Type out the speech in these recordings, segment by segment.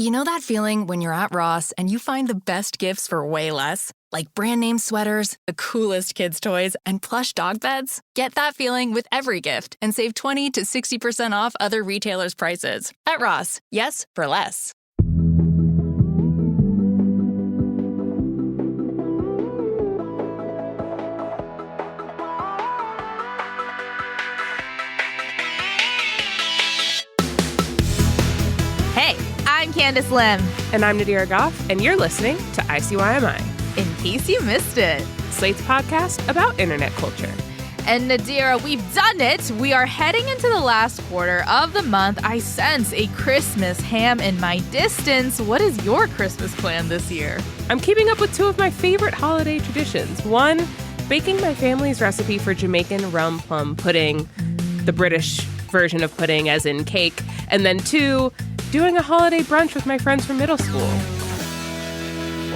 You know that feeling when you're at Ross and you find the best gifts for way less? Like brand name sweaters, the coolest kids' toys, and plush dog beds? Get that feeling with every gift and save 20 to 60% off other retailers' prices. At Ross, yes, for less. Hey, I'm Candice Lim. And I'm Nadira Goffe, and you're listening to ICYMI. In case you missed it. Slate's podcast about internet culture. And Nadira, we've done it. We are heading into the last quarter of the month. I sense a Christmas ham in my distance. What is your Christmas plan this year? I'm keeping up with two of my favorite holiday traditions. One, baking my family's recipe for Jamaican rum plum pudding, the British version of pudding as in cake. And then two, doing a holiday brunch with my friends from middle school.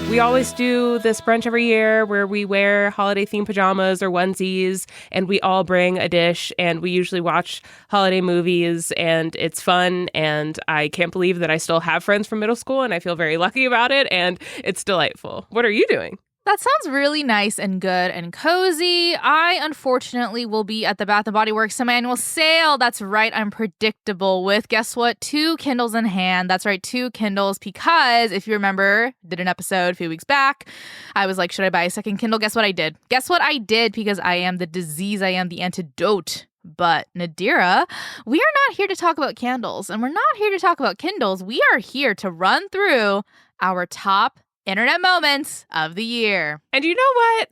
We always do this brunch every year where we wear holiday-themed pajamas or onesies, and we all bring a dish, and we usually watch holiday movies, and it's fun, and I can't believe that I still have friends from middle school, and I feel very lucky about it, and it's delightful. What are you doing? That sounds really nice and good and cozy. I, unfortunately, will be at the Bath & Body Works semi-annual sale. That's right, I'm predictable with, guess what, 2 Kindles in hand. That's right, 2 Kindles, because if you remember, did an episode a few weeks back. I was like, should I buy a second Kindle? Guess what I did? Guess what I did, because I am the disease, I am the antidote. But Nadira, we are not here to talk about candles, and we're not here to talk about Kindles. We are here to run through our top internet moments of the year. And you know what?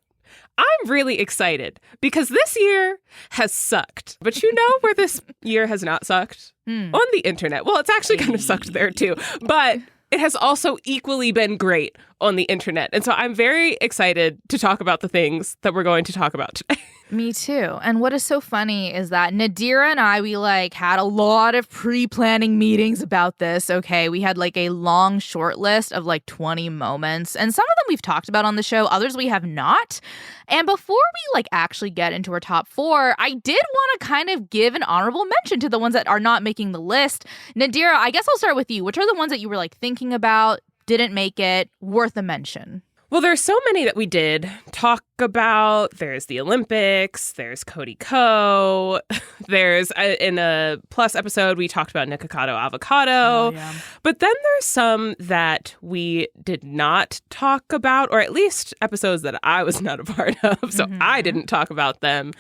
I'm really excited because this year has sucked. But you know where this year has not sucked? On the internet. Well, it's actually kind of sucked there too. But it has also equally been great on the internet. And so I'm very excited to talk about the things that we're going to talk about today. Me too. And what is so funny is that Nadira and I, we had a lot of pre-planning meetings about this. Okay, we had a long short list of 20 moments. And some of them we've talked about on the show, others we have not. And before we actually get into our top 4, I did want to kind of give an honorable mention to the ones that are not making the list. Nadira, I guess I'll start with you. Which are the ones that you were thinking about, didn't make it, worth a mention? Well, there's so many that we did talk about. There's the Olympics. There's Cody Ko. There's, in a Plus episode, we talked about Nikocado Avocado. Oh, yeah. But then there's some that we did not talk about, or at least episodes that I was not a part of, so I didn't talk about them.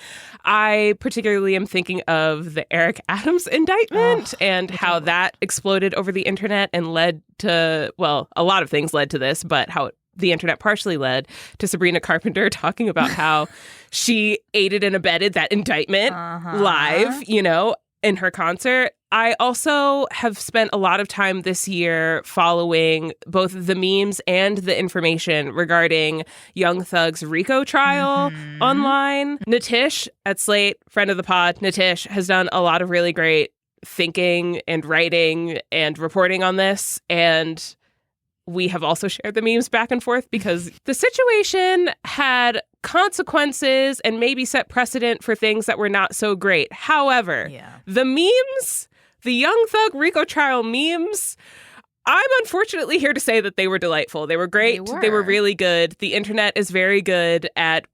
I particularly am thinking of the Eric Adams indictment and how that exploded over the internet and led to, well, a lot of things led to this, but how the internet partially led to Sabrina Carpenter talking about how she aided and abetted that indictment live, in her concert. I also have spent a lot of time this year following both the memes and the information regarding Young Thug's RICO trial online. Natish at Slate, friend of the pod, Natish has done a lot of really great thinking and writing and reporting on this, and we have also shared the memes back and forth because the situation had consequences and maybe set precedent for things that were not so great. However, the memes, the Young Thug RICO trial memes, I'm unfortunately here to say that they were delightful. They were great. They were really good. The internet is very good at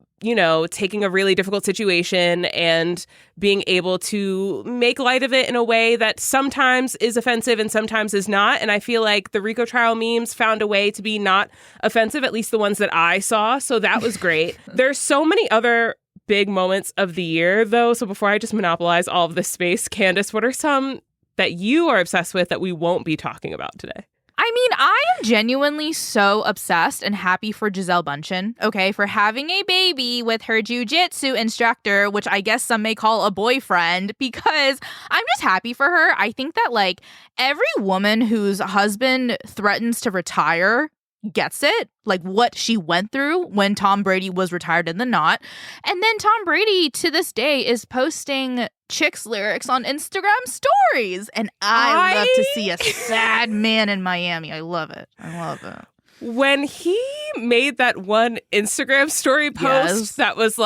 taking a really difficult situation and being able to make light of it in a way that sometimes is offensive and sometimes is not. And I feel like the RICO trial memes found a way to be not offensive, at least the ones that I saw. So that was great. There's so many other big moments of the year, though. So before I just monopolize all of this space, Candice, what are some that you are obsessed with that we won't be talking about today? I mean, I am genuinely so obsessed and happy for Gisele Bündchen, okay, for having a baby with her jujitsu instructor, which I guess some may call a boyfriend, because I'm just happy for her. I think that, every woman whose husband threatens to retire gets it, what she went through when Tom Brady was retired in the knot. And then Tom Brady, to this day, is posting Chicks lyrics on Instagram stories. And I love to see a sad man in Miami. I love it. When he made that one Instagram story post that was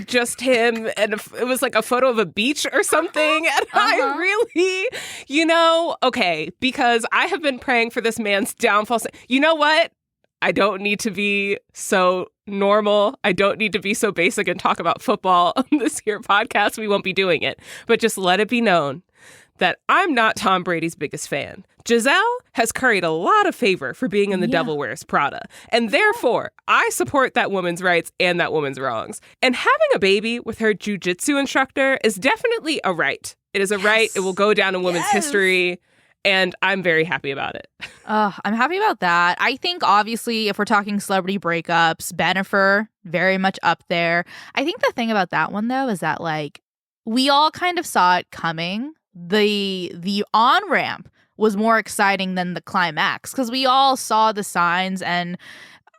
just him, and it was like a photo of a beach or something. And I really, okay, because I have been praying for this man's downfall. You know what? I don't need to be so normal. I don't need to be so basic and talk about football on this here podcast. We won't be doing it. But just let it be known that I'm not Tom Brady's biggest fan. Giselle has curried a lot of favor for being in The Devil Wears Prada. And therefore, I support that woman's rights and that woman's wrongs. And having a baby with her jujitsu instructor is definitely a right. It is a right. It will go down in women's history. And I'm very happy about it. I'm happy about that. I think, obviously, if we're talking celebrity breakups, Bennifer, very much up there. I think the thing about that one, though, is that, like, we all kind of saw it coming. The on-ramp was more exciting than the climax because we all saw the signs. And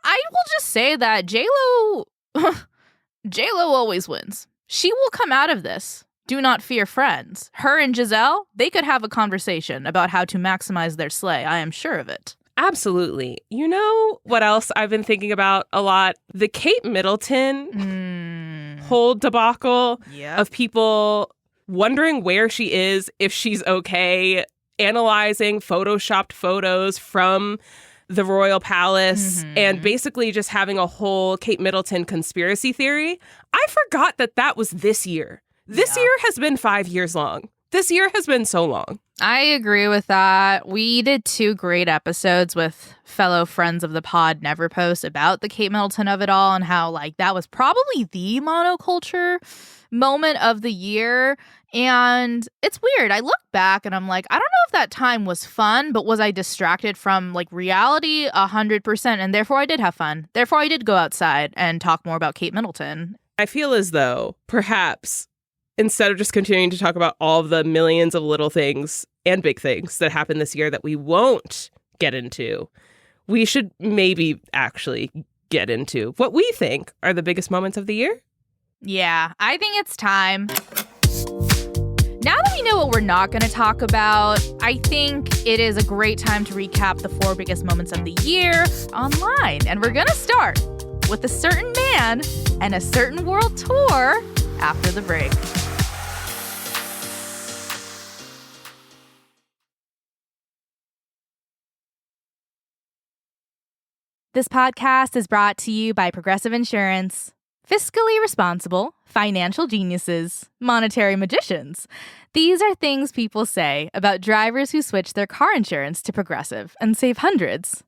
I will just say that J-Lo always wins. She will come out of this. Do not fear, friends. Her and Giselle, they could have a conversation about how to maximize their slay. I am sure of it. Absolutely. You know what else I've been thinking about a lot? The Kate Middleton whole debacle of people wondering where she is, if she's okay, analyzing photoshopped photos from the royal palace, and basically just having a whole Kate Middleton conspiracy theory. I forgot that was this year. This year has been 5 years long. This year has been so long. I agree with that. We did 2 great episodes with fellow friends of the pod, Neverpost, about the Kate Middleton of it all and how, like, that was probably the monoculture moment of the year. And it's weird. I look back and I'm like, I don't know if that time was fun, but was I distracted from, like, reality? 100%. And therefore I did have fun. Therefore I did go outside and talk more about Kate Middleton. I feel as though perhaps instead of just continuing to talk about all of the millions of little things and big things that happened this year that we won't get into, we should maybe actually get into what we think are the biggest moments of the year. Yeah, I think it's time. Now that we know what we're not going to talk about, I think it is a great time to recap the 4 biggest moments of the year online. And we're going to start with a certain man and a certain world tour after the break. This podcast is brought to you by Progressive Insurance. Fiscally responsible, financial geniuses, monetary magicians. These are things people say about drivers who switch their car insurance to Progressive and save hundreds.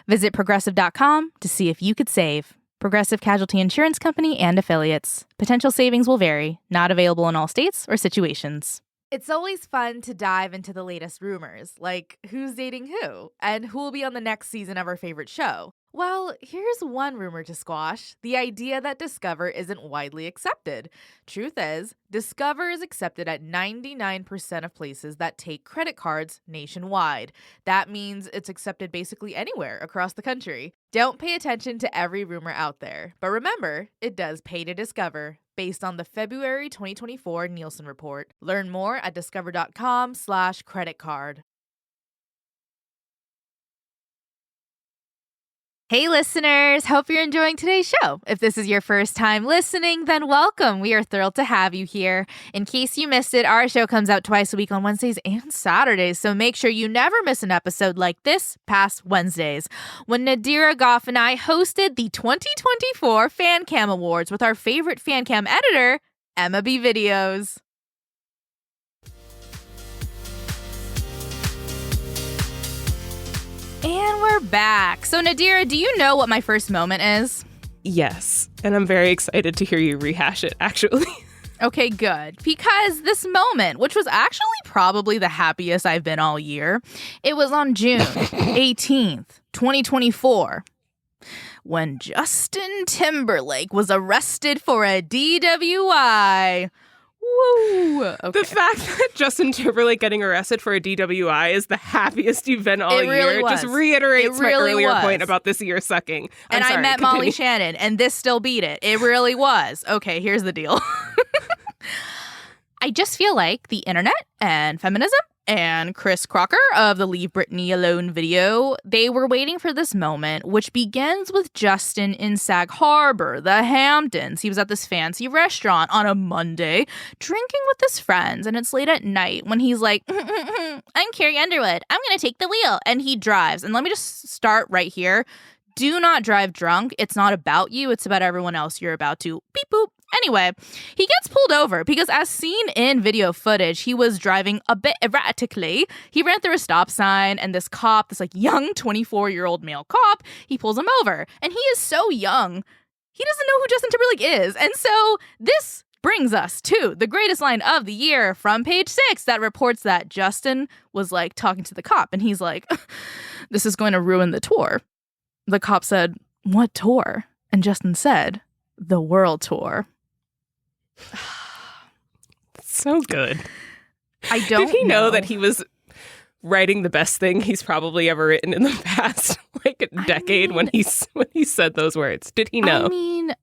Visit progressive.com to see if you could save. Progressive Casualty Insurance Company and affiliates. Potential savings will vary. Not available in all states or situations. It's always fun to dive into the latest rumors, like who's dating who and who will be on the next season of our favorite show. Well, here's one rumor to squash: the idea that Discover isn't widely accepted. Truth is, Discover is accepted at 99% of places that take credit cards nationwide. That means it's accepted basically anywhere across the country. Don't pay attention to every rumor out there, but remember, it does pay to discover, based on the February 2024 Nielsen report. Learn more at discover.com/creditcard. Hey listeners, hope you're enjoying today's show. If this is your first time listening, then welcome. We are thrilled to have you here. In case you missed it, our show comes out twice a week on Wednesdays and Saturdays, so make sure you never miss an episode like this past Wednesdays, when Nadira Goffe and I hosted the 2024 Fan Cam Awards with our favorite Fan Cam editor, Emma B. Videos. And we're back. So Nadira, do you know what my first moment is? Yes, and I'm very excited to hear you rehash it, actually. Okay, good. Because this moment, which was actually probably the happiest I've been all year, it was on June 18th, 2024, when Justin Timberlake was arrested for a DWI. Woo! Okay. The fact that Justin Timberlake getting arrested for a DWI is the happiest you've been all year. It just reiterates my earlier point about this year sucking. I met Molly Shannon, and this still beat it. It really was. Okay, here's the deal. I just feel like the internet and feminism and Chris Crocker of the Leave Britney Alone video, they were waiting for this moment, which begins with Justin in Sag Harbor, the Hamptons. He was at this fancy restaurant on a Monday, drinking with his friends, and it's late at night when he's like, I'm Carrie Underwood, I'm going to take the wheel, and he drives. And let me just start right here. Do not drive drunk. It's not about you. It's about everyone else you're about to beep boop. Anyway, he gets pulled over because as seen in video footage, he was driving a bit erratically. He ran through a stop sign and this cop, this like young 24-year-old male cop, he pulls him over. And he is so young, he doesn't know who Justin Timberlake is. And so this brings us to the greatest line of the year from Page 6 that reports that Justin was like talking to the cop and he's like, this is going to ruin the tour. The cop said, what tour? And Justin said, the world tour. So good. I don't Did he know that he was writing the best thing he's probably ever written in the past like a decade when he said those words? Did he know? I mean,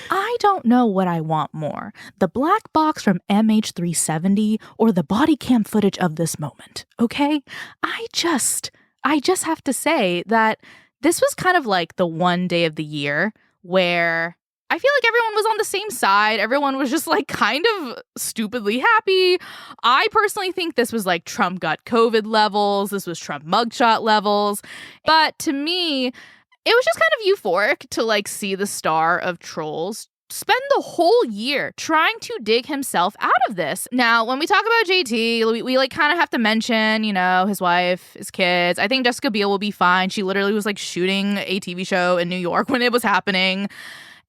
I don't know what I want more. The black box from MH370 or the body cam footage of this moment, okay? I just have to say that this was kind of like the one day of the year where I feel like everyone was on the same side. Everyone was just like kind of stupidly happy. I personally think this was like Trump got COVID levels. This was Trump mugshot levels. But to me, it was just kind of euphoric to like see the star of Trolls spend the whole year trying to dig himself out of this. Now, when we talk about JT, we like kind of have to mention, you know, his wife, his kids. I think Jessica Biel will be fine. She literally was like shooting a TV show in New York when it was happening.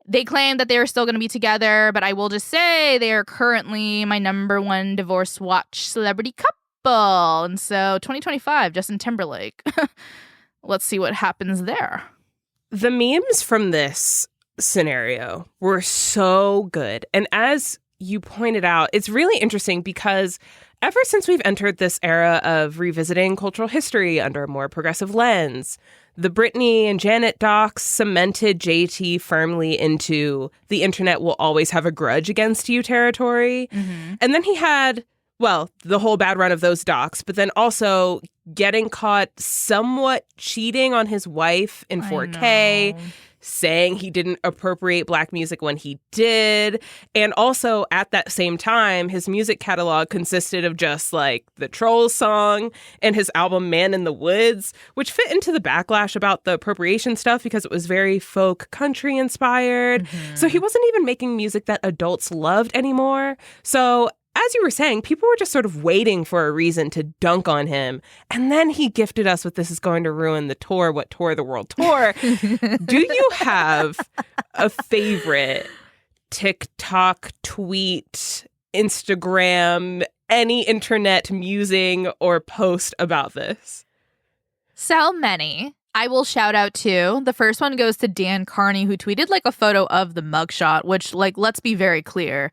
They claim that they are still going to be together, but I will just say they are currently my number one divorce watch celebrity couple. And so 2025, Justin Timberlake. Let's see what happens there. The memes from this scenario were so good. And as you pointed out, it's really interesting because ever since we've entered this era of revisiting cultural history under a more progressive lens, the Britney and Janet docs cemented JT firmly into the internet will always have a grudge against you territory. Mm-hmm. And then he had, well, the whole bad run of those docs, but then also getting caught somewhat cheating on his wife in 4K, saying he didn't appropriate Black music when he did. And also at that same time, his music catalog consisted of just like the Trolls song and his album Man in the Woods, which fit into the backlash about the appropriation stuff because it was very folk country inspired. Mm-hmm. So he wasn't even making music that adults loved anymore. So as you were saying, people were just sort of waiting for a reason to dunk on him. And then he gifted us with this is going to ruin the tour, what tour, the world tour. Do you have a favorite TikTok, tweet, Instagram, any internet musing or post about this? So many. I will shout out two. The first one goes to Dan Carney, who tweeted like a photo of the mugshot, which like, let's be very clear.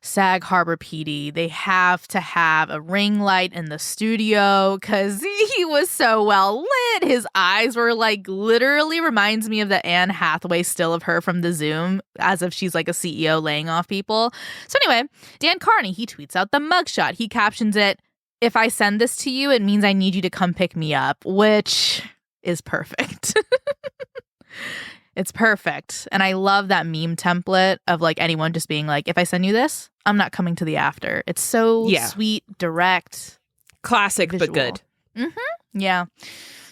Sag Harbor PD, they have to have a ring light in the studio because he was so well lit. His eyes were like literally reminds me of the Anne Hathaway still of her from the Zoom, as if she's like a CEO laying off people. So anyway, Dan Carney, he tweets out the mugshot. He captions it, if I send this to you, it means I need you to come pick me up, which is perfect. It's perfect. And I love that meme template of like anyone just being like, if I send you this, I'm not coming to the after. It's so sweet, direct. Classic, visual. But good. Mm-hmm. Yeah.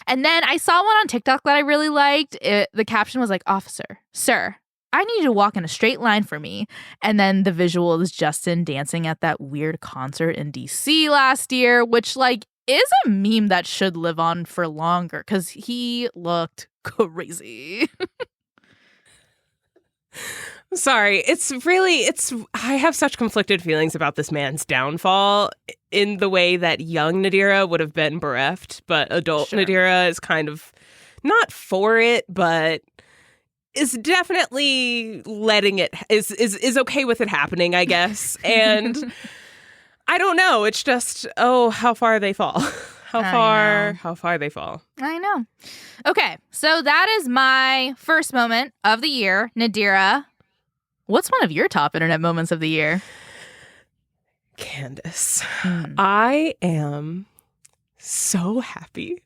And then I saw one on TikTok that I really liked. The caption was like, officer, sir, I need you to walk in a straight line for me. And then the visual is Justin dancing at that weird concert in DC last year, which like is a meme that should live on for longer because he looked crazy. Sorry, I have such conflicted feelings about this man's downfall in the way that young Nadira would have been bereft, but adult Nadira is kind of not for it, but is definitely letting it, is okay with it happening, I guess. And I don't know, it's just, how far they fall. How far they fall. I know. Okay, so that is my first moment of the year. Nadira, what's one of your top internet moments of the year? Candice, I am so happy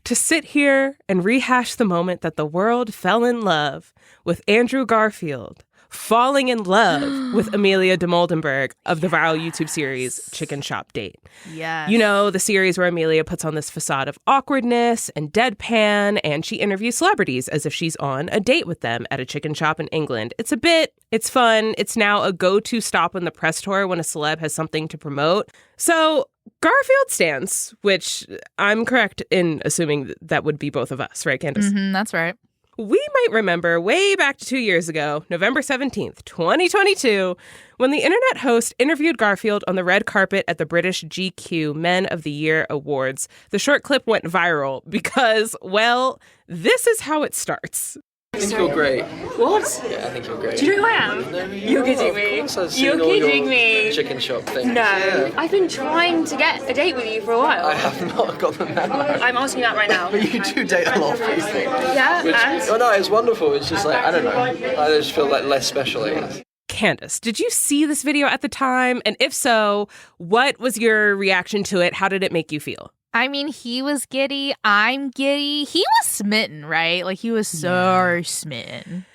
to sit here and rehash the moment that the world fell in love with Andrew Garfield falling in love with Amelia de Moldenberg of the viral YouTube series Chicken Shop Date. Yes. You know, the series where Amelia puts on this facade of awkwardness and deadpan, and she interviews celebrities as if she's on a date with them at a chicken shop in England. It's fun. It's now a go-to stop on the press tour when a celeb has something to promote. So Garfield stands, which I'm correct in assuming that would be both of us, right, Candice? Mm-hmm, that's right. We might remember way back to 2 years ago, November 17th, 2022, when the internet host interviewed Garfield on the red carpet at the British GQ Men of the Year Awards. The short clip went viral because, well, this is how it starts. I think you're great. What? Yeah, I think you're great. Do you know who I am? No, You're kidding me. Of course I've seen You're all kidding your me. chicken shop things. No. Yeah. I've been trying to get a date with you for a while. I have not got them now. I'm asking that right now. But you do date a lot of these things. Yeah, and? Oh no, it's wonderful. It's just like, I don't know. I just feel like less special, I guess. Candice, did you see this video at the time? And if so, what was your reaction to it? How did it make you feel? I mean, he was giddy. I'm giddy. He was smitten, right? Like, he was so smitten.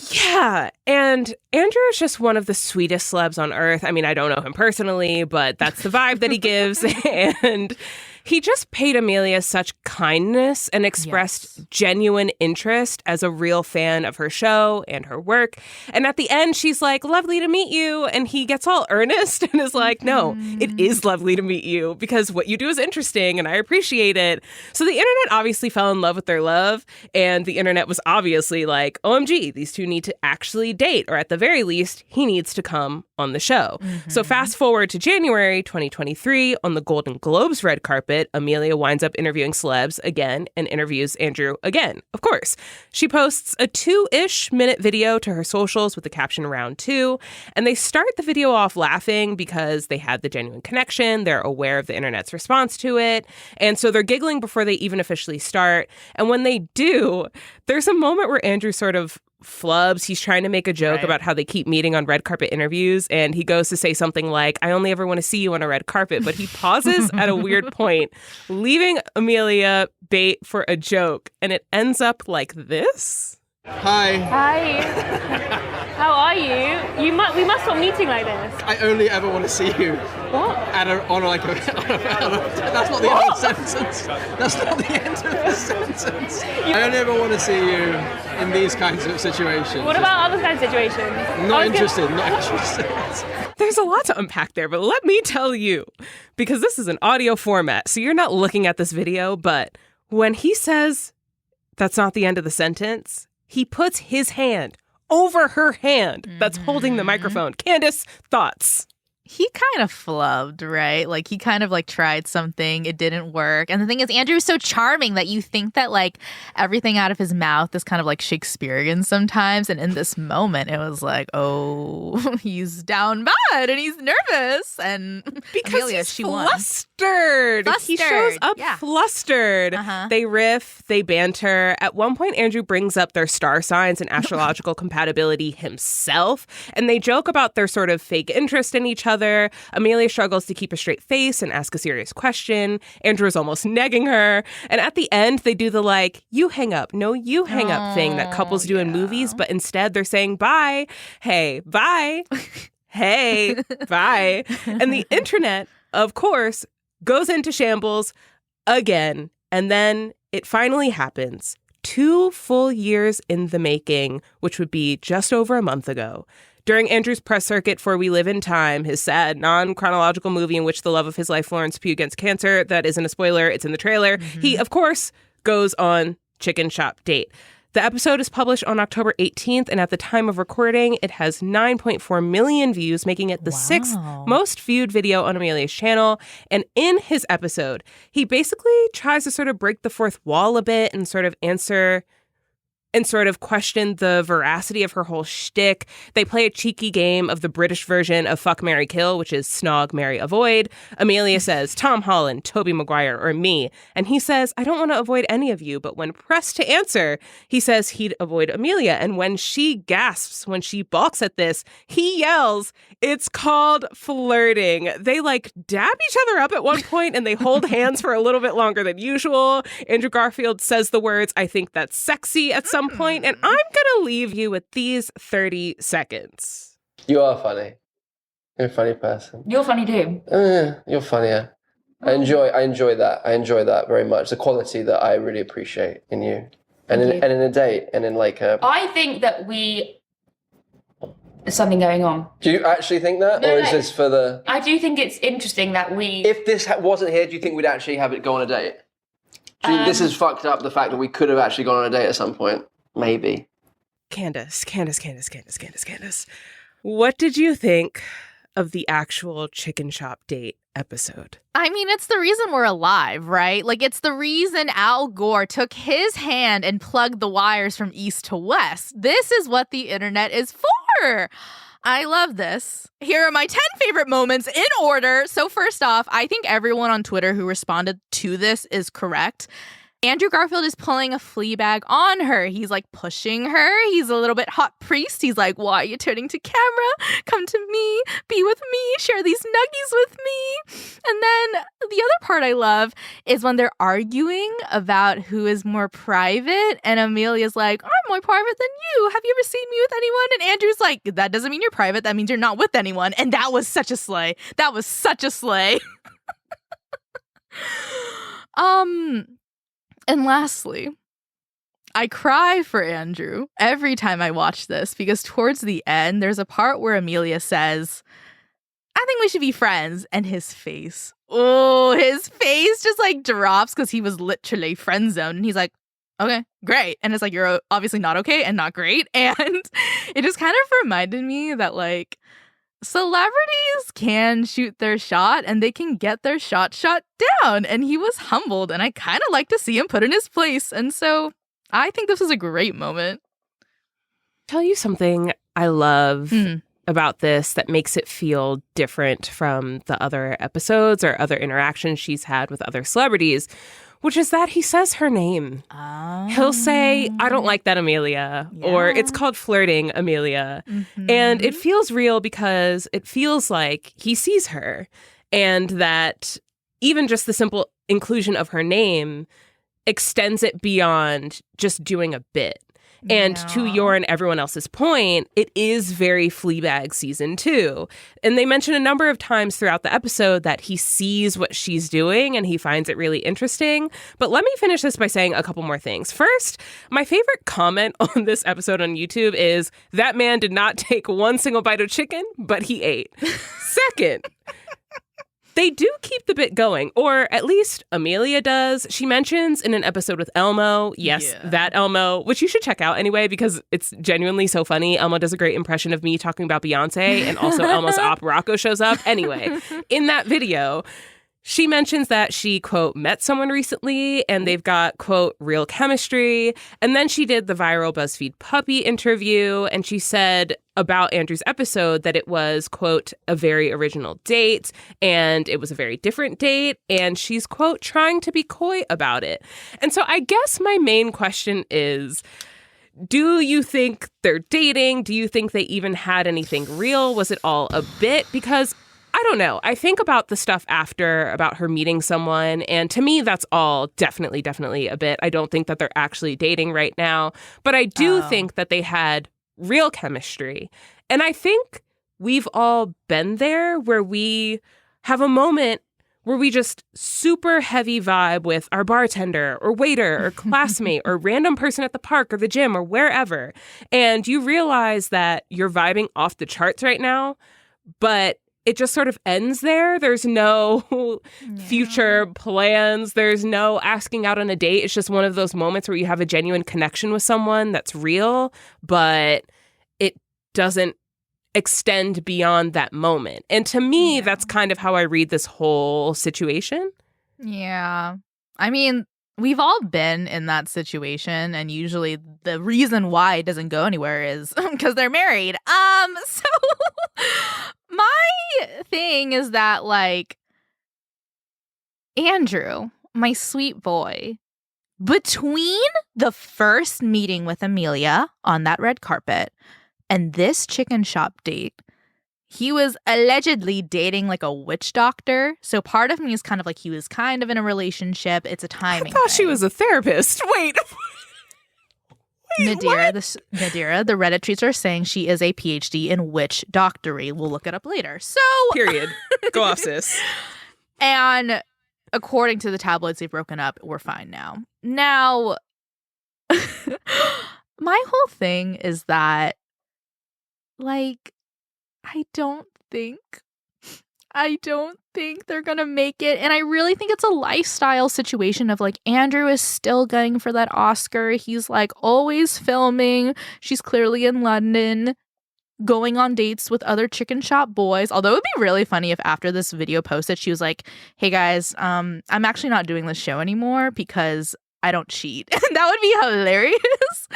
Yeah, and Andrew is just one of the sweetest celebs on earth. I mean, I don't know him personally, but that's the vibe that he gives. And he just paid Amelia such kindness and expressed genuine interest as a real fan of her show and her work. And at the end, she's like, lovely to meet you. And he gets all earnest and is like, no, it is lovely to meet you because what you do is interesting and I appreciate it. So the internet obviously fell in love with their love. And the internet was obviously like, OMG, these two need to actually date, or at the very least, he needs to come on the show. So fast forward to January 2023 on the Golden Globes red carpet, Amelia winds up interviewing celebs again and interviews Andrew again, of course. She posts a 2-ish minute video to her socials with the caption "Round 2, and they start the video off laughing because they had the genuine connection. They're aware of the internet's response to it. And so they're giggling before they even officially start. And when they do, there's a moment where Andrew sort of flubs. He's trying to make a joke about how they keep meeting on red carpet interviews, and he goes to say something like, I only ever want to see you on a red carpet, but he pauses at a weird point, leaving Amelia bait for a joke, and it ends up like this. Hi. Hi. How are you? We must stop meeting like this. I only ever want to see you. What? That's not the end of the sentence. That's not the end of the sentence. I only ever want to see you in these kinds of situations. What about other kinds of situations? Not interested. There's a lot to unpack there, but let me tell you, because this is an audio format, so you're not looking at this video, but when he says that's not the end of the sentence, he puts his hand over her hand that's holding the microphone. Candice, thoughts? He kind of flubbed, right? Like, he kind of, like, tried something. It didn't work. And the thing is, Andrew is so charming that you think that, like, everything out of his mouth is kind of, like, Shakespearean sometimes. And in this moment, it was like, oh, he's down bad and he's nervous. And because Amelia, he's she won. flustered. He shows up flustered. They riff, they banter. At one point, Andrew brings up their star signs and astrological compatibility himself. And they joke about their sort of fake interest in each other. Amelia struggles to keep a straight face and ask a serious question. Andrew is almost negging her. And at the end, they do the like, you hang up, no, you hang up thing that couples do in movies. But instead, they're saying bye. Hey, bye. Hey, bye. And the internet, of course, goes into shambles again. And then it finally happens. 2 full years in the making, which would be just over a month ago. During Andrew's press circuit for We Live in Time, his sad, non-chronological movie in which the love of his life, Florence Pugh, against cancer, that isn't a spoiler, it's in the trailer, he, of course, goes on Chicken Shop Date. The episode is published on October 18th, and at the time of recording, it has 9.4 million views, making it the 6th most viewed video on Amelia's channel. And in his episode, he basically tries to sort of break the fourth wall a bit and sort of answer and sort of question the veracity of her whole shtick. They play a cheeky game of the British version of Fuck, Marry, Kill, which is Snog, Marry, Avoid. Amelia says, Tom Holland, Tobey Maguire, or me. And he says, I don't want to avoid any of you. But when pressed to answer, he says he'd avoid Amelia. And when she gasps, when she balks at this, he yells, it's called flirting. They like dab each other up at one point and they hold hands for a little bit longer than usual. Andrew Garfield says the words, I think that's sexy at some point, and I'm going to leave you with these 30 seconds. You are funny. You're a funny person. You're funny too. You're funnier. I enjoy that. I enjoy that very much. The quality that I really appreciate in you. And in a date, and in like a... I think that there's something going on. Do you actually think that? No, is this for the... I do think it's interesting that we... If this wasn't here, do you think we'd actually have it go on a date? Do you think this has fucked up the fact that we could have actually gone on a date at some point? Maybe. Candice. What did you think of the actual chicken shop date episode? I mean, it's the reason we're alive, right? Like, it's the reason Al Gore took his hand and plugged the wires from east to west. This is what the internet is for. I love this. Here are my 10 favorite moments in order. So first off, I think everyone on Twitter who responded to this is correct. Andrew Garfield is pulling a flea bag on her. He's like pushing her. He's a little bit hot priest. He's like, why are you turning to camera? Come to me, be with me, share these nuggies with me. And then the other part I love is when they're arguing about who is more private. And Amelia's like, I'm more private than you. Have you ever seen me with anyone? And Andrew's like, that doesn't mean you're private. That means you're not with anyone. And that was such a slay. That was such a slay. And lastly, I cry for Andrew every time I watch this because towards the end, there's a part where Amelia says, I think we should be friends. And his face just like drops because he was literally friend zoned. And he's like, okay, great. And it's like, you're obviously not okay and not great. And it just kind of reminded me that like, celebrities can shoot their shot and they can get their shot down. And he was humbled, and I kind of like to see him put in his place. And so I think this was a great moment. Tell you something I love about this that makes it feel different from the other episodes or other interactions she's had with other celebrities, which is that he says her name. Oh. He'll say, I don't like that, Amelia, or it's called flirting, Amelia. Mm-hmm. And it feels real because it feels like he sees her, and that even just the simple inclusion of her name extends it beyond just doing a bit. And to your and everyone else's point, it is very Fleabag season 2. And they mention a number of times throughout the episode that he sees what she's doing and he finds it really interesting. But let me finish this by saying a couple more things. First, my favorite comment on this episode on YouTube is, that man did not take one single bite of chicken, but he ate. Second, they do keep the bit going, or at least Amelia does. She mentions in an episode with Elmo, that Elmo, which you should check out anyway, because it's genuinely so funny. Elmo does a great impression of me talking about Beyonce, and also Elmo's Op Rocco shows up. Anyway, in that video, she mentions that she, quote, met someone recently and they've got, quote, real chemistry. And then she did the viral BuzzFeed puppy interview, and she said about Andrew's episode that it was, quote, a very original date and it was a very different date. And she's, quote, trying to be coy about it. And so I guess my main question is, do you think they're dating? Do you think they even had anything real? Was it all a bit? Because I don't know. I think about the stuff after, about her meeting someone, and to me, that's all definitely a bit. I don't think that they're actually dating right now, but I do think that they had real chemistry. And I think we've all been there where we have a moment where we just super heavy vibe with our bartender or waiter or classmate or random person at the park or the gym or wherever. And you realize that you're vibing off the charts right now, but it just sort of ends there. There's no future plans. There's no asking out on a date. It's just one of those moments where you have a genuine connection with someone that's real, but it doesn't extend beyond that moment. And to me, that's kind of how I read this whole situation. Yeah. I mean, We've all been in that situation, and usually the reason why it doesn't go anywhere is because they're married. So my thing is that, like, Andrew, my sweet boy, between the first meeting with Amelia on that red carpet and this chicken shop date, he was allegedly dating like a witch doctor. So part of me is kind of like he was kind of in a relationship. It's a timing I thought thing. she was a therapist. Wait. Nadira, the Reddit treats are saying she is a PhD in witch doctory. We'll look it up later. So Period. Go off, sis. And according to the tabloids, they've broken up. We're fine now. Now, my whole thing is that, like, I don't think they're gonna make it. And I really think it's a lifestyle situation of, like, Andrew is still gunning for that Oscar. He's, like, always filming. She's clearly in London, going on dates with other chicken shop boys. Although it would be really funny if after this video posted, she was like, hey guys, I'm actually not doing this show anymore because I don't cheat. That would be hilarious.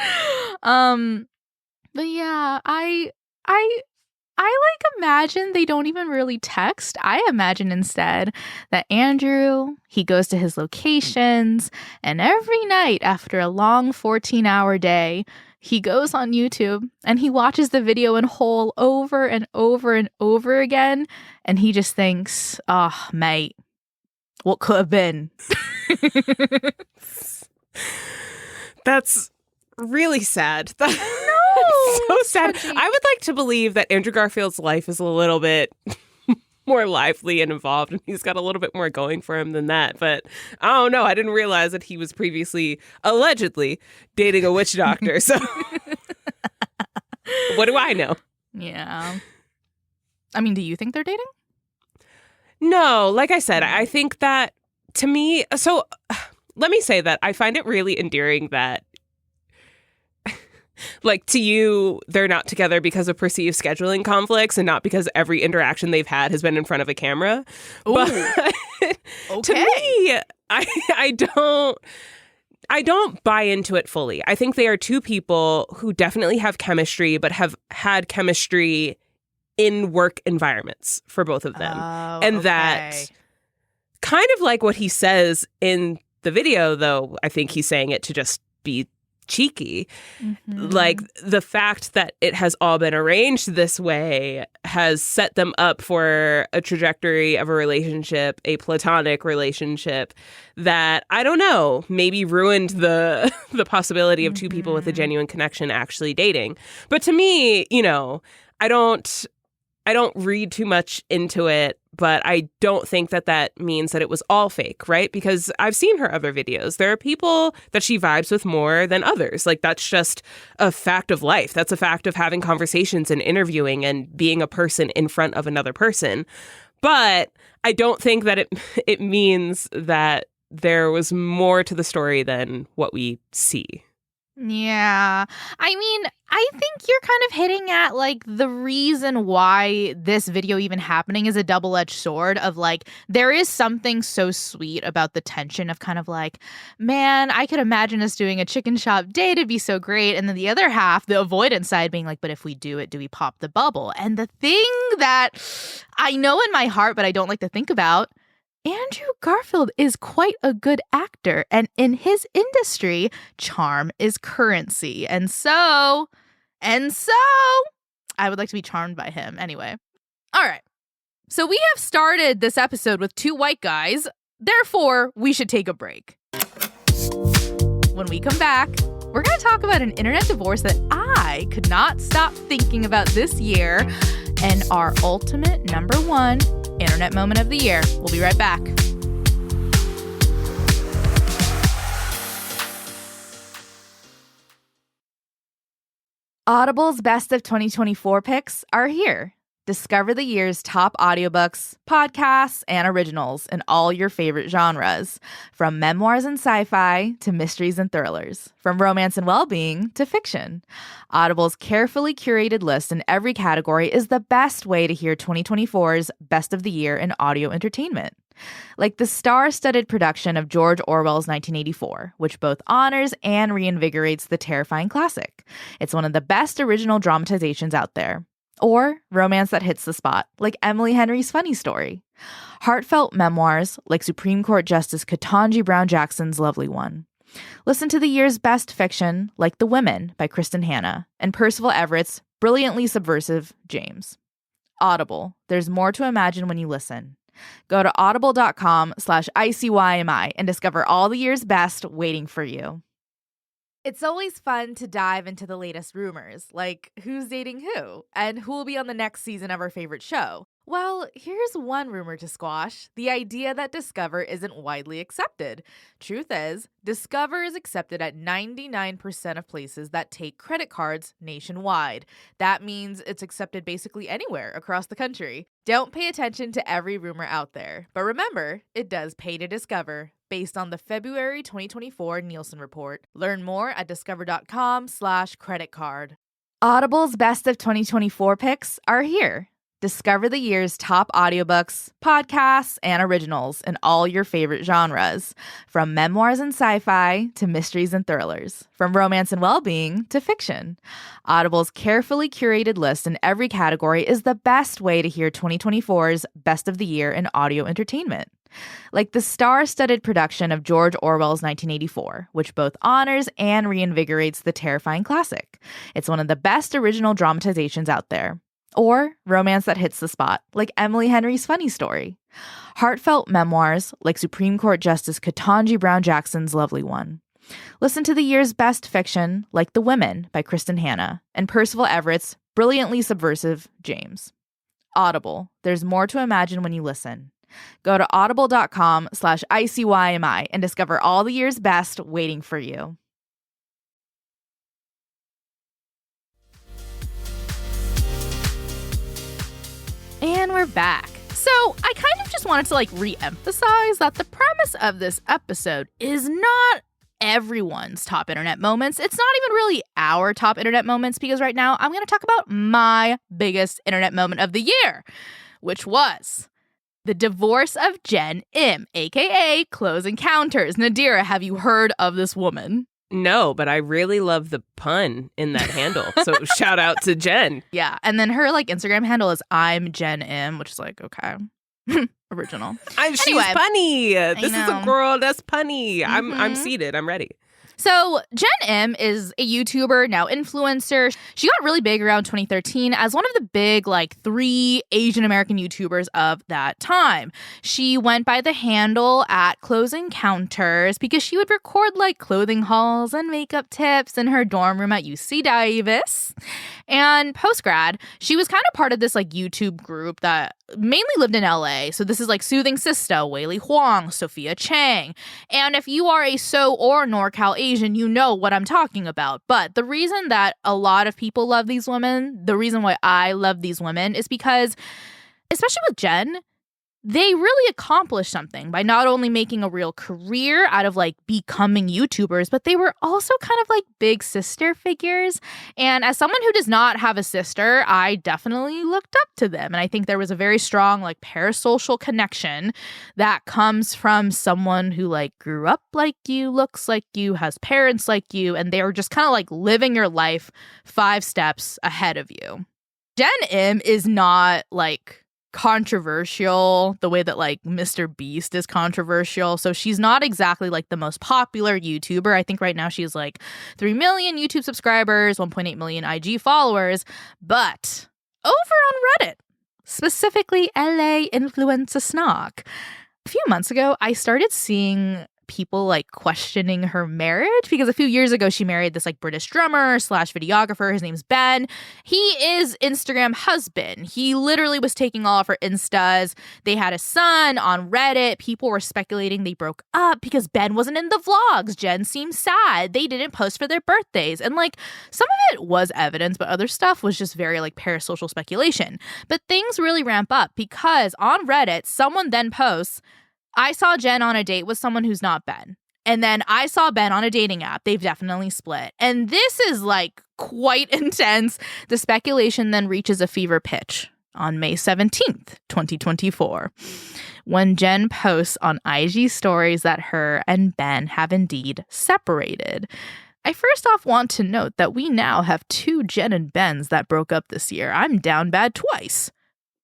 But yeah, I like imagine they don't even really text. I imagine instead that Andrew, he goes to his locations, and every night after a long 14-hour day, he goes on YouTube and he watches the video in whole over and over and over again, and he just thinks, oh, mate, what could have been? That's really sad. No, So sad. Georgie. I would like to believe that Andrew Garfield's life is a little bit more lively and involved, and he's got a little bit more going for him than that. But I don't know. I didn't realize that he was previously allegedly dating a witch doctor. So what do I know? Yeah. I mean, do you think they're dating? No, like I said, I think that to me, so let me say that I find it really endearing that, like, to you, they're not together because of perceived scheduling conflicts and not because every interaction they've had has been in front of a camera. Ooh. But Okay. to me, I don't buy into it fully. I think they are two people who definitely have chemistry, but have had chemistry in work environments for both of them. Oh, and okay. that kind of like what he says in the video, though I think he's saying it to just be cheeky. Mm-hmm. Like, the fact that it has all been arranged this way has set them up for a trajectory of a relationship, a platonic relationship that, I don't know, maybe ruined the possibility of two people with a genuine connection actually dating. But to me, you know, I don't read too much into it, but I don't think that means that it was all fake, right? Because I've seen her other videos. There are people that she vibes with more than others. Like, that's just a fact of life. That's a fact of having conversations and interviewing and being a person in front of another person. But I don't think that it means that there was more to the story than what we see. Yeah. I mean, I think you're kind of hitting at, like, the reason why this video even happening is a double-edged sword of, like, there is something so sweet about the tension of kind of like, man, I could imagine us doing a chicken shop date. It'd be so great. And then the other half, the avoidance side being like, but if we do it, do we pop the bubble? And the thing that I know in my heart, but I don't like to think about, Andrew Garfield is quite a good actor, and in his industry, charm is currency. And so, I would like to be charmed by him anyway. All right. So we have started this episode with two white guys. Therefore, we should take a break. When we come back, we're going to talk about an internet divorce that I could not stop thinking about this year and our ultimate #1 internet moment of the year. We'll be right back. Audible's Best of 2024 picks are here. Discover the year's top audiobooks, podcasts, and originals in all your favorite genres. From memoirs and sci-fi to mysteries and thrillers. From romance and well-being to fiction. Audible's carefully curated list in every category is the best way to hear 2024's Best of the Year in audio entertainment. like the star-studded production of George Orwell's 1984, which both honors and reinvigorates the terrifying classic. It's one of the best original dramatizations out there. Or romance that hits the spot, like Emily Henry's Funny Story. Heartfelt memoirs, like Supreme Court Justice Ketanji Brown Jackson's lovely one. Listen to the year's best fiction, like The Women by Kristen Hanna, and Percival Everett's brilliantly subversive James. Audible. There's more to imagine when you listen. Go to audible.com/ICYMI and discover all the year's best waiting for you. It's always fun to dive into the latest rumors, like who's dating who, and who will be on the next season of our favorite show. Well, here's one rumor to squash, the idea that Discover isn't widely accepted. Truth is, Discover is accepted at 99% of places that take credit cards nationwide. That means it's accepted basically anywhere across the country. Don't pay attention to every rumor out there, but remember, it does pay to discover. Based on the February 2024 Nielsen report. Learn more at discover.com/creditcard. Audible's Best of 2024 picks are here. Discover the year's top audiobooks, podcasts, and originals in all your favorite genres. From memoirs and sci-fi to mysteries and thrillers. From romance and well-being to fiction. Audible's carefully curated list in every category is the best way to hear 2024's Best of the Year in audio entertainment. Like the star-studded production of George Orwell's 1984, which both honors and reinvigorates the terrifying classic. It's one of the best original dramatizations out there. Or romance that hits the spot, like Emily Henry's Funny Story. Heartfelt memoirs, like Supreme Court Justice Ketanji Brown Jackson's lovely one. Listen to the year's best fiction, like The Women by Kristen Hanna, and Percival Everett's brilliantly subversive James. Audible. There's more to imagine when you listen. Go to audible.com/ICYMI and discover all the year's best waiting for you. And we're back. So I kind of just wanted to re-emphasize that the premise of this episode is not everyone's top internet moments. It's not even really our top internet moments, because right now I'm going to talk about my biggest internet moment of the year, which was the divorce of Jen Im, aka Close Encounters. Nadira, have you heard of this woman? No, but I really love the pun in that handle. So shout out to Jen. Yeah. And then her Instagram handle is I'm Jen Im, which is okay. Original. She's punny. This is know. a girl that's punny. I'm seated. I'm ready. So Jen Im is a YouTuber, now influencer. She got really big around 2013 as one of the big 3 Asian American YouTubers of that time. She went by the handle at Close Encounters because she would record clothing hauls and makeup tips in her dorm room at UC Davis. And post-grad, she was kind of part of this YouTube group that mainly lived in LA. So this is Soothing Sista, Weili Huang, Sophia Chang. And if you are a So or NorCal Asian, you know what I'm talking about. But the reason that a lot of people love these women, the reason why I love these women is because, especially with Jen, they really accomplished something by not only making a real career out of becoming YouTubers, but they were also kind of big sister figures. And as someone who does not have a sister, I definitely looked up to them. And I think there was a very strong parasocial connection that comes from someone who grew up like you, looks like you, has parents like you, and they were just kind of living your life 5 steps ahead of you. Jen Im is not controversial the way that Mr. Beast is controversial. So she's not exactly the most popular YouTuber. I think right now she's 3 million YouTube subscribers, 1.8 million IG followers. But over on Reddit, specifically LA Influencer Snock, a few months ago, I started seeing people questioning her marriage, because a few years ago she married this British drummer / videographer. His name's Ben. He is Instagram husband. He literally was taking all of her Instas. They had a son. On Reddit, people were speculating they broke up because Ben wasn't in the vlogs. Jen seemed sad. They didn't post for their birthdays. And some of it was evidence, but other stuff was just very parasocial speculation. But things really ramp up because on Reddit, someone then posts, I saw Jen on a date with someone who's not Ben. And then I saw Ben on a dating app. They've definitely split. And this is quite intense. The speculation then reaches a fever pitch on May 17th, 2024, when Jen posts on IG stories that her and Ben have indeed separated. I first off want to note that we now have 2 Jen and Bens that broke up this year. I'm down bad twice.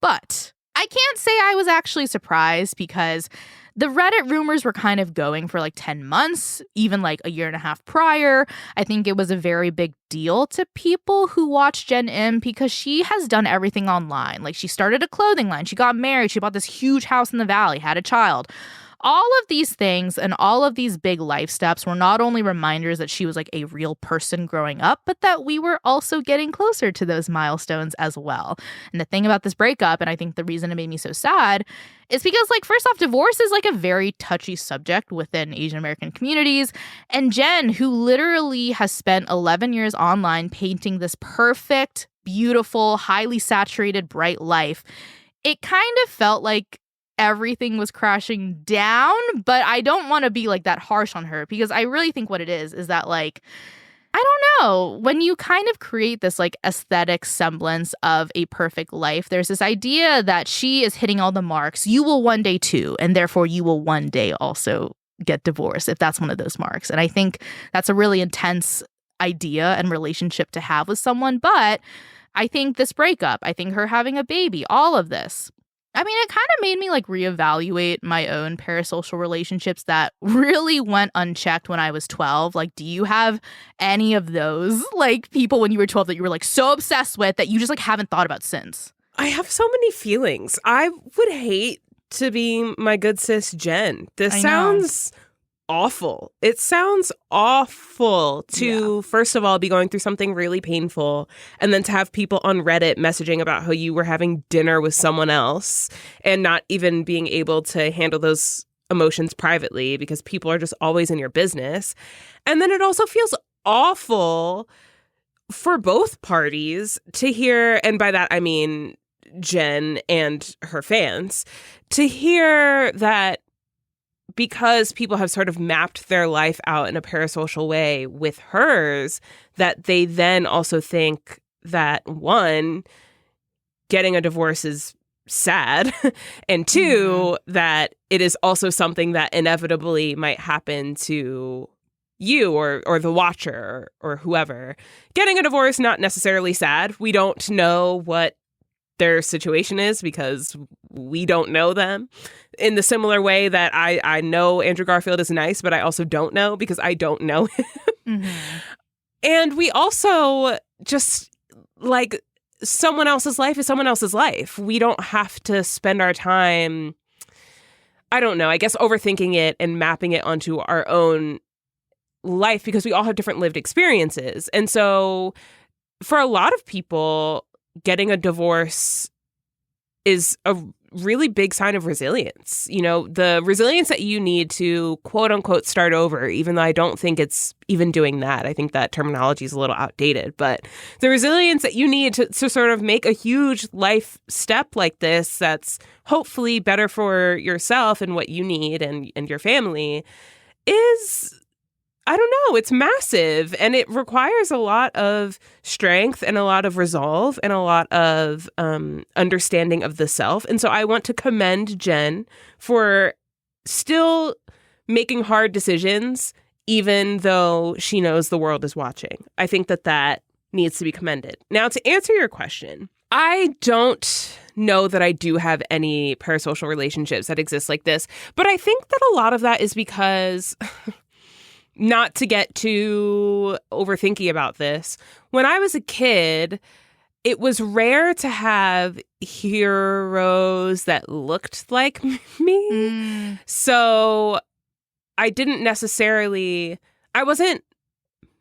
But I can't say I was actually surprised because the Reddit rumors were kind of going for like 10 months, even like a year and a half prior. I think it was a very big deal to people who watch Jen Im because she has done everything online. Like she started a clothing line, she got married, she bought this huge house in the valley, had a child. All of these things and all of these big life steps were not only reminders that she was like a real person growing up, but that we were also getting closer to those milestones as well. And the thing about this breakup, and I think the reason it made me so sad, is because, like, first off, divorce is like a very touchy subject within Asian American communities. And Jen, who literally has spent 11 years online painting this perfect, beautiful, highly saturated, bright life, it kind of felt like everything was crashing down, but I don't want to be like that harsh on her because I really think what it is that like, I don't know, when you kind of create this like aesthetic semblance of a perfect life, there's this idea that she is hitting all the marks. You will one day too, and therefore you will one day also get divorced if that's one of those marks. And I think that's a really intense idea and relationship to have with someone. But I think this breakup, I think her having a baby, all of this, I mean, it kind of made me like reevaluate my own parasocial relationships that really went unchecked when I was 12. Like, do you have any of those like people when you were 12 that you were like so obsessed with that you just like haven't thought about since? I have so many feelings. I would hate to be my good sis Jen. This sounds awful. It sounds awful to, first of all, be going through something really painful and then to have people on Reddit messaging about how you were having dinner with someone else and not even being able to handle those emotions privately because people are just always in your business. And then it also feels awful for both parties to hear, and by that I mean Jen and her fans, to hear that because people have sort of mapped their life out in a parasocial way with hers, that they then also think that, one, getting a divorce is sad, and two, that it is also something that inevitably might happen to you or the watcher or whoever. Getting a divorce, not necessarily sad. We don't know what their situation is because we don't know them. In the similar way that I know Andrew Garfield is nice, but I also don't know because I don't know him. Mm-hmm. And we also just, like, someone else's life is someone else's life. We don't have to spend our time, I don't know, I guess overthinking it and mapping it onto our own life because we all have different lived experiences. And so for a lot of people, getting a divorce is a really big sign of resilience. You know, the resilience that you need to quote unquote start over, even though I don't think it's even doing that. I think that terminology is a little outdated, but the resilience that you need to sort of make a huge life step like this that's hopefully better for yourself and what you need and your family is, I don't know, it's massive, and it requires a lot of strength and a lot of resolve and a lot of understanding of the self. And so I want to commend Jen for still making hard decisions, even though she knows the world is watching. I think that needs to be commended. Now, to answer your question, I don't know that I do have any parasocial relationships that exist like this, but I think that a lot of that is because... Not to get too overthinky about this, when I was a kid, it was rare to have heroes that looked like me. So I didn't necessarily, I wasn't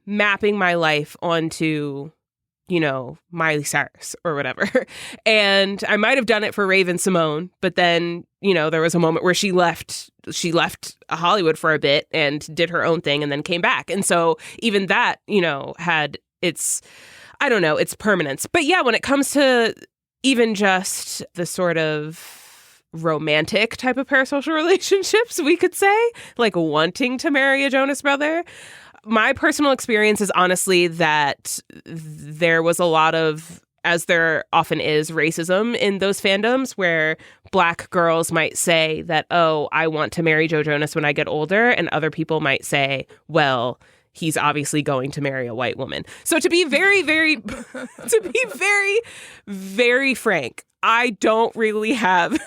mapping my life onto, you know, Miley Cyrus or whatever. And I might have done it for Raven Simone, but then, you know, there was a moment where she left Hollywood for a bit and did her own thing and then came back. And so even that, you know, had its, I don't know, its permanence. But yeah, when it comes to even just the sort of romantic type of parasocial relationships, we could say, like wanting to marry a Jonas brother, my personal experience is honestly that there was a lot of as there often is racism in those fandoms where Black girls might say that, oh, I want to marry Joe Jonas when I get older, and other people might say, well, he's obviously going to marry a white woman. So to be very, very, very frank, I don't really have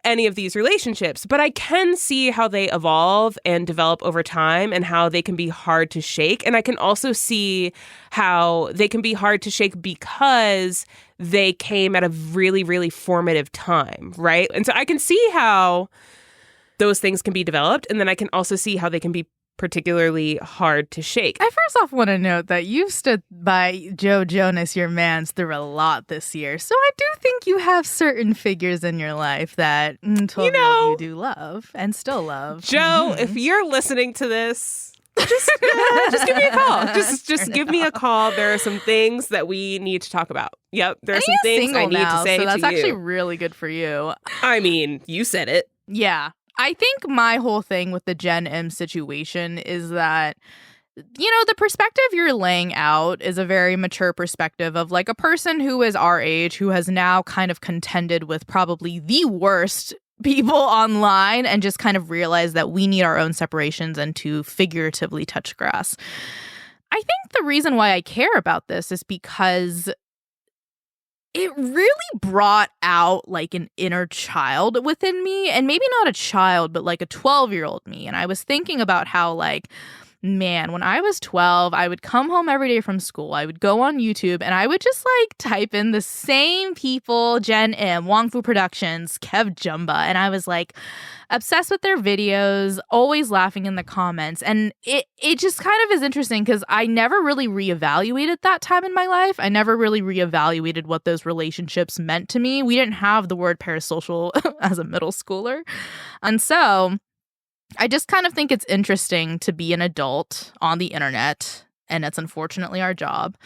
any of these relationships, but I can see how they evolve and develop over time and how they can be hard to shake. And I can also see how they can be hard to shake because they came at a really, really formative time, right? And so I can see how those things can be developed. And then I can also see how they can be particularly hard to shake. I first off want to note that you've stood by Joe Jonas, your mans, through a lot this year. So I do think you have certain figures in your life that you do love and still love. Joe, if you're listening to this, just give me a call. Just give me a call. There are some things that we need to talk about. Yep, there are some things I need to say to you. So that's actually really good for you. I mean, you said it. Yeah. I think my whole thing with the Gen M situation is that, the perspective you're laying out is a very mature perspective of like a person who is our age, who has now kind of contended with probably the worst people online and just kind of realized that we need our own separations and to figuratively touch grass. I think the reason why I care about this is because it really brought out like an inner child within me, and maybe not a child, but like a 12-year-old me. And I was thinking about how like, man, when I was 12, I would come home every day from school. I would go on YouTube and I would just like type in the same people, Gen M, Wong Fu Productions, Kev Jumba. And I was like obsessed with their videos, always laughing in the comments. And it just kind of is interesting because I never really reevaluated that time in my life. I never really reevaluated what those relationships meant to me. We didn't have the word parasocial as a middle schooler. And so I just kind of think it's interesting to be an adult on the internet, and it's unfortunately our job,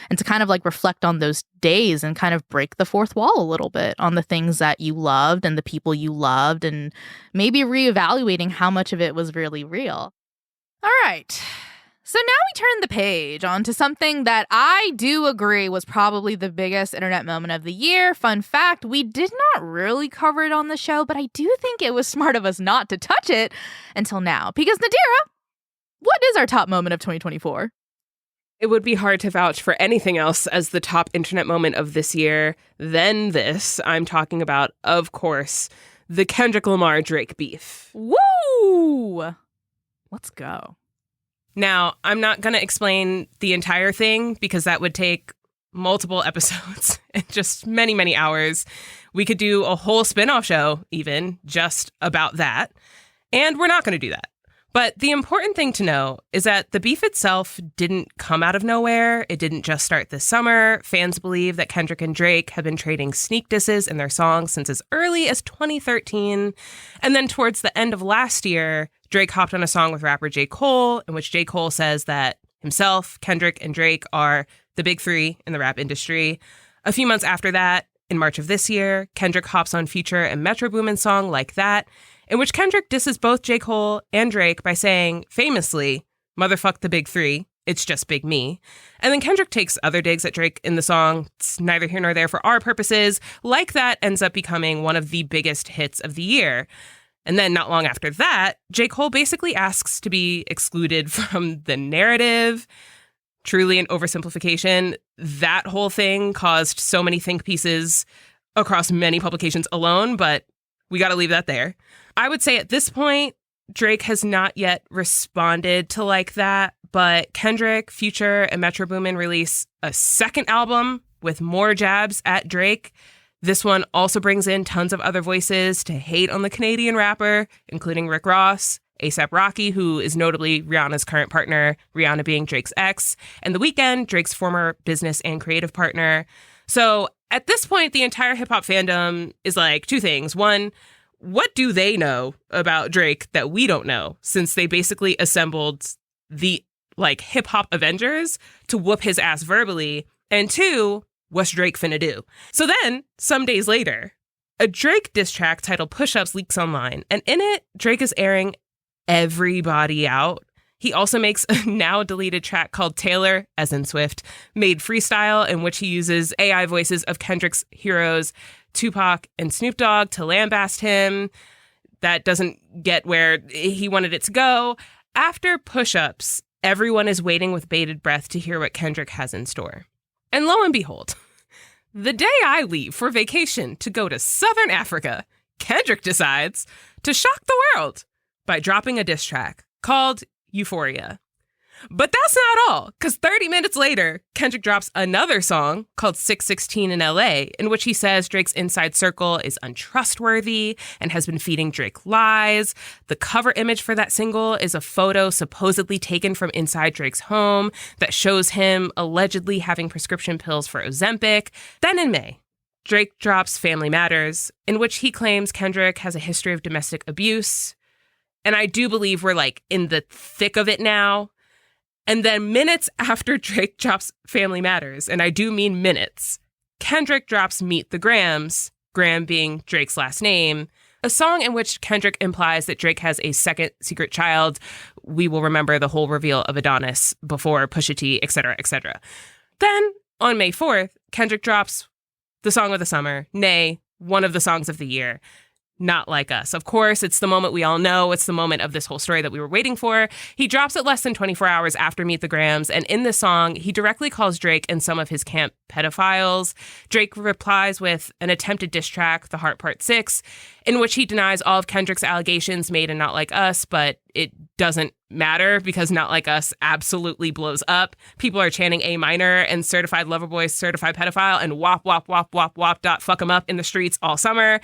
and to kind of like reflect on those days and kind of break the fourth wall a little bit on the things that you loved and the people you loved, and maybe reevaluating how much of it was really real. All right. So now we turn the page onto something that I do agree was probably the biggest internet moment of the year. Fun fact, we did not really cover it on the show, but I do think it was smart of us not to touch it until now. Because Nadira, what is our top moment of 2024? It would be hard to vouch for anything else as the top internet moment of this year than this. I'm talking about, of course, the Kendrick Lamar-Drake beef. Woo! Let's go. Now, I'm not going to explain the entire thing because that would take multiple episodes and just many, many hours. We could do a whole spin-off show even just about that. And we're not going to do that. But the important thing to know is that the beef itself didn't come out of nowhere. It didn't just start this summer. Fans believe that Kendrick and Drake have been trading sneak disses in their songs since as early as 2013. And then towards the end of last year, Drake hopped on a song with rapper J. Cole, in which J. Cole says that himself, Kendrick, and Drake are the big three in the rap industry. A few months after that, in March of this year, Kendrick hops on Future and Metro Boomin's song Like That, in which Kendrick disses both J. Cole and Drake by saying, famously, motherfuck the big three, it's just big me. And then Kendrick takes other digs at Drake in the song, it's neither here nor there for our purposes. Like That ends up becoming one of the biggest hits of the year. And then not long after that, J. Cole basically asks to be excluded from the narrative. Truly an oversimplification. That whole thing caused so many think pieces across many publications alone, but we got to leave that there. I would say at this point, Drake has not yet responded to Like That, but Kendrick, Future, and Metro Boomin release a second album with more jabs at Drake. This one also brings in tons of other voices to hate on the Canadian rapper, including Rick Ross, A$AP Rocky, who is notably Rihanna's current partner, Rihanna being Drake's ex, and The Weeknd, Drake's former business and creative partner. So at this point, the entire hip-hop fandom is like two things. One, what do they know about Drake that we don't know, since they basically assembled the like hip-hop Avengers to whoop his ass verbally? And two, what's Drake finna do? So then, some days later, a Drake diss track titled Push-Ups leaks online, and in it, Drake is airing everybody out. He also makes a now deleted track called Taylor, as in Swift, Made Freestyle, in which he uses AI voices of Kendrick's heroes, Tupac and Snoop Dogg, to lambast him. That doesn't get where he wanted it to go. After push-ups, everyone is waiting with bated breath to hear what Kendrick has in store. And lo and behold, the day I leave for vacation to go to Southern Africa, Kendrick decides to shock the world by dropping a diss track called Euphoria. But that's not all, because 30 minutes later, Kendrick drops another song called 616 in LA, in which he says Drake's inside circle is untrustworthy and has been feeding Drake lies. The cover image for that single is a photo supposedly taken from inside Drake's home that shows him allegedly having prescription pills for Ozempic. Then in May, Drake drops Family Matters, in which he claims Kendrick has a history of domestic abuse. And I do believe we're like in the thick of it now. And then minutes after Drake drops Family Matters, and I do mean minutes, Kendrick drops Meet the Grams, Graham being Drake's last name, a song in which Kendrick implies that Drake has a second secret child. We will remember the whole reveal of Adonis before Pusha T, et cetera, et cetera. Then on May 4th, Kendrick drops the song of the summer, nay, one of the songs of the year, Not Like Us. Of course, it's the moment we all know. It's the moment of this whole story that we were waiting for. He drops it less than 24 hours after Meet the Grams, and in this song, he directly calls Drake and some of his camp pedophiles. Drake replies with an attempted diss track, The Heart Part 6, in which he denies all of Kendrick's allegations made in Not Like Us, but it doesn't matter because Not Like Us absolutely blows up. People are chanting A minor and Certified Lover Boy, Certified Pedophile, and wop, wop, wop, wop, wop, dot, fuck 'em up in the streets all summer.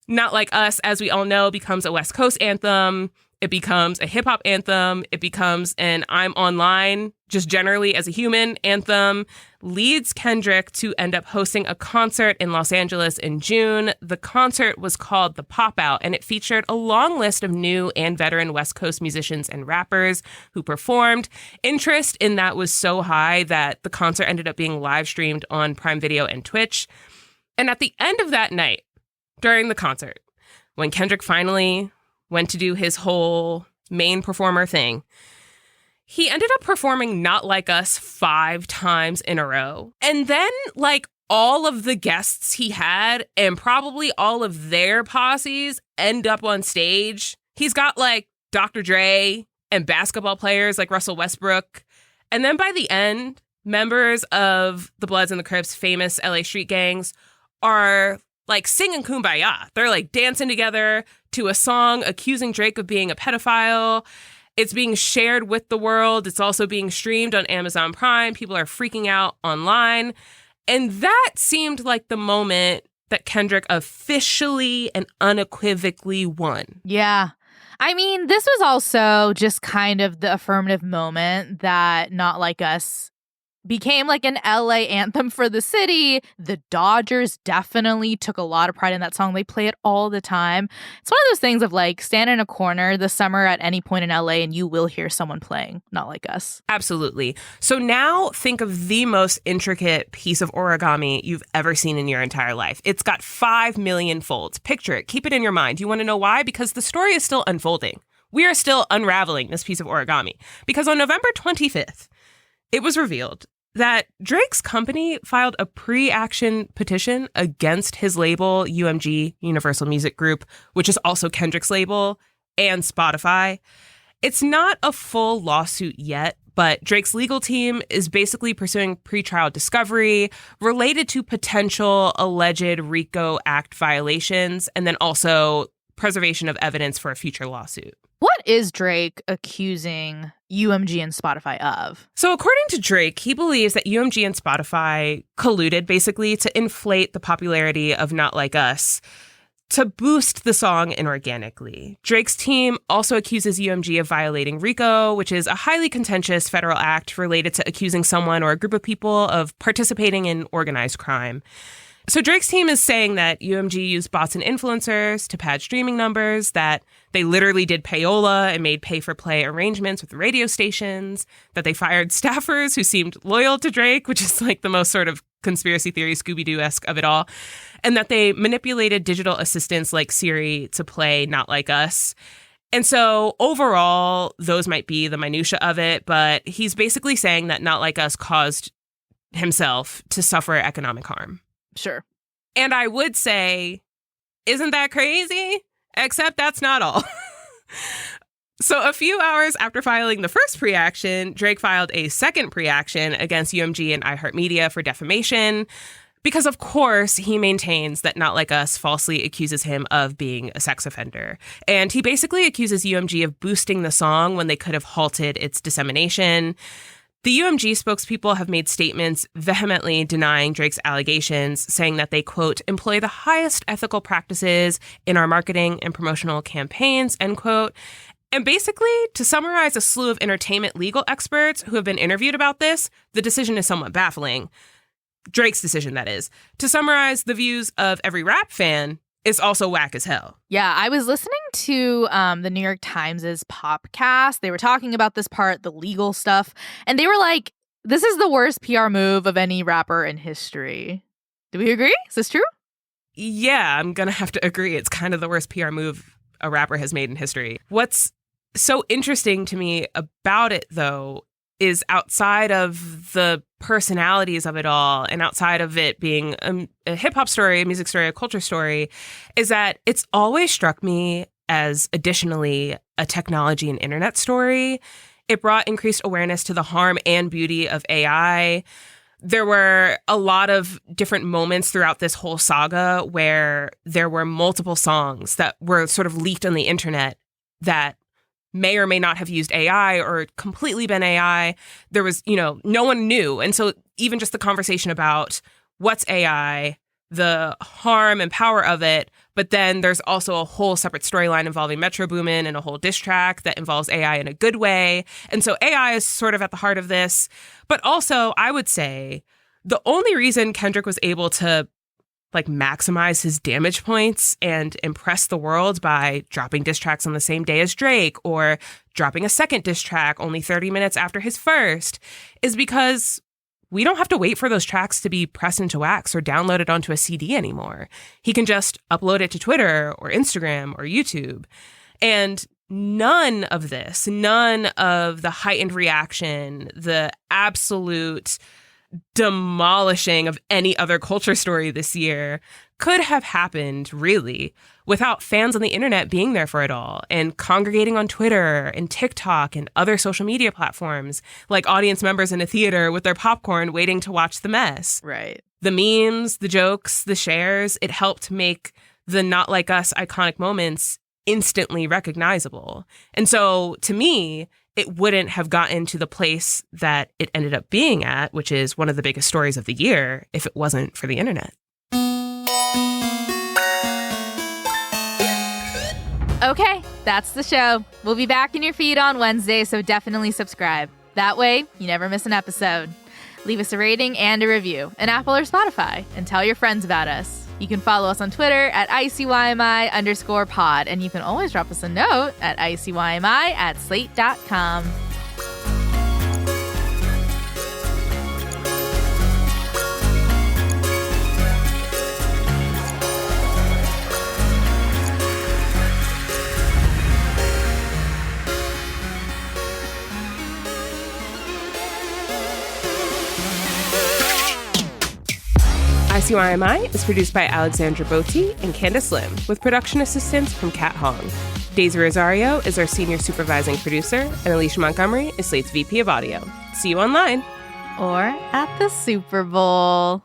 Not Like Us, as we all know, becomes a West Coast anthem. It becomes a hip hop anthem. It becomes an I'm online, just generally as a human anthem. Leads Kendrick to end up hosting a concert in Los Angeles in June. The concert was called The Pop Out, and it featured a long list of new and veteran West Coast musicians and rappers who performed. Interest in that was so high that the concert ended up being live streamed on Prime Video and Twitch. And at the end of that night, during the concert, when Kendrick finally went to do his whole main performer thing, he ended up performing Not Like Us 5 times in a row. And then, like, all of the guests he had and probably all of their posses end up on stage. He's got, like, Dr. Dre and basketball players like Russell Westbrook. And then by the end, members of the Bloods and the Crips, famous LA street gangs, are like singing Kumbaya. They're like dancing together to a song accusing Drake of being a pedophile. It's being shared with the world. It's also being streamed on Amazon Prime. People are freaking out online. And that seemed like the moment that Kendrick officially and unequivocally won. Yeah. I mean, this was also just kind of the affirmative moment that Not Like Us became like an LA anthem for the city. The Dodgers definitely took a lot of pride in that song. They play it all the time. It's one of those things of like stand in a corner this summer at any point in LA and you will hear someone playing Not Like Us. Absolutely. So now think of the most intricate piece of origami you've ever seen in your entire life. It's got 5 million folds. Picture it. Keep it in your mind. You want to know why? Because the story is still unfolding. We are still unraveling this piece of origami. Because on November 25th, it was revealed that Drake's company filed a pre-action petition against his label, UMG, Universal Music Group, which is also Kendrick's label, and Spotify. It's not a full lawsuit yet, but Drake's legal team is basically pursuing pretrial discovery related to potential alleged RICO Act violations, and then also preservation of evidence for a future lawsuit. What is Drake accusing UMG and Spotify of? So according to Drake, he believes that UMG and Spotify colluded basically to inflate the popularity of Not Like Us to boost the song inorganically. Drake's team also accuses UMG of violating RICO, which is a highly contentious federal act related to accusing someone or a group of people of participating in organized crime. So Drake's team is saying that UMG used bots and influencers to pad streaming numbers, that they literally did payola and made pay-for-play arrangements with radio stations, that they fired staffers who seemed loyal to Drake, which is like the most sort of conspiracy theory Scooby-Doo-esque of it all, and that they manipulated digital assistants like Siri to play Not Like Us. And so overall, those might be the minutia of it, but he's basically saying that Not Like Us caused himself to suffer economic harm. Sure. And I would say, isn't that crazy? Except that's not all. So a few hours after filing the first pre-action, Drake filed a second pre-action against UMG and iHeartMedia for defamation because, of course, he maintains that Not Like Us falsely accuses him of being a sex offender. And he basically accuses UMG of boosting the song when they could have halted its dissemination. The UMG spokespeople have made statements vehemently denying Drake's allegations, saying that they, quote, employ the highest ethical practices in our marketing and promotional campaigns, end quote. And basically, to summarize a slew of entertainment legal experts who have been interviewed about this, the decision is somewhat baffling. Drake's decision, that is. To summarize the views of every rap fan is also whack as hell. Yeah, I was listening to the New York Times' PopCast. They were talking about this part, the legal stuff, and they were like, this is the worst PR move of any rapper in history. Do we agree? Is this true? Yeah, I'm going to have to agree. It's kind of the worst PR move a rapper has made in history. What's so interesting to me about it, though, is outside of the personalities of it all and outside of it being a hip-hop story, a music story, a culture story, is that it's always struck me as additionally a technology and internet story. It brought increased awareness to the harm and beauty of AI. There were a lot of different moments throughout this whole saga where there were multiple songs that were sort of leaked on the internet that may or may not have used AI or completely been AI. There was, no one knew. And so even just the conversation about what's AI, the harm and power of it, but then there's also a whole separate storyline involving Metro Boomin and a whole diss track that involves AI in a good way. And so AI is sort of at the heart of this. But also, I would say the only reason Kendrick was able to maximize his damage points and impress the world by dropping diss tracks on the same day as Drake or dropping a second diss track only 30 minutes after his first is because we don't have to wait for those tracks to be pressed into wax or downloaded onto a CD anymore. He can just upload it to Twitter or Instagram or YouTube. And none of the heightened reaction, the absolute demolishing of any other culture story this year could have happened, really, without fans on the internet being there for it all and congregating on Twitter and TikTok and other social media platforms, like audience members in a theater with their popcorn waiting to watch the mess. Right. The memes, the jokes, the shares, it helped make the Not Like Us iconic moments instantly recognizable. And so, to me, it wouldn't have gotten to the place that it ended up being at, which is one of the biggest stories of the year, if it wasn't for the internet. Okay, that's the show. We'll be back in your feed on Wednesday, so definitely subscribe. That way, you never miss an episode. Leave us a rating and a review in Apple or Spotify, and tell your friends about us. You can follow us on Twitter at ICYMI_pod, and you can always drop us a note at ICYMI@slate.com. ICYMI is produced by Alexandra Botti and Candice Lim, with production assistance from Kat Hong. Daisy Rosario is our senior supervising producer, and Alicia Montgomery is Slate's VP of Audio. See you online. Or at the Super Bowl.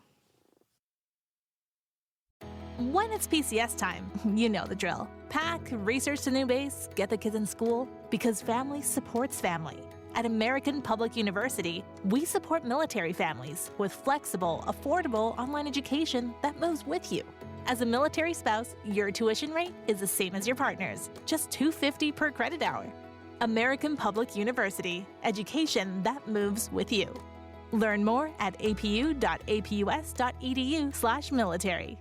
When it's PCS time, you know the drill. Pack, research the new base, get the kids in school, because family supports family. At American Public University, we support military families with flexible, affordable online education that moves with you. As a military spouse, your tuition rate is the same as your partner's, just $250 per credit hour. American Public University, education that moves with you. Learn more at apu.apus.edu/military.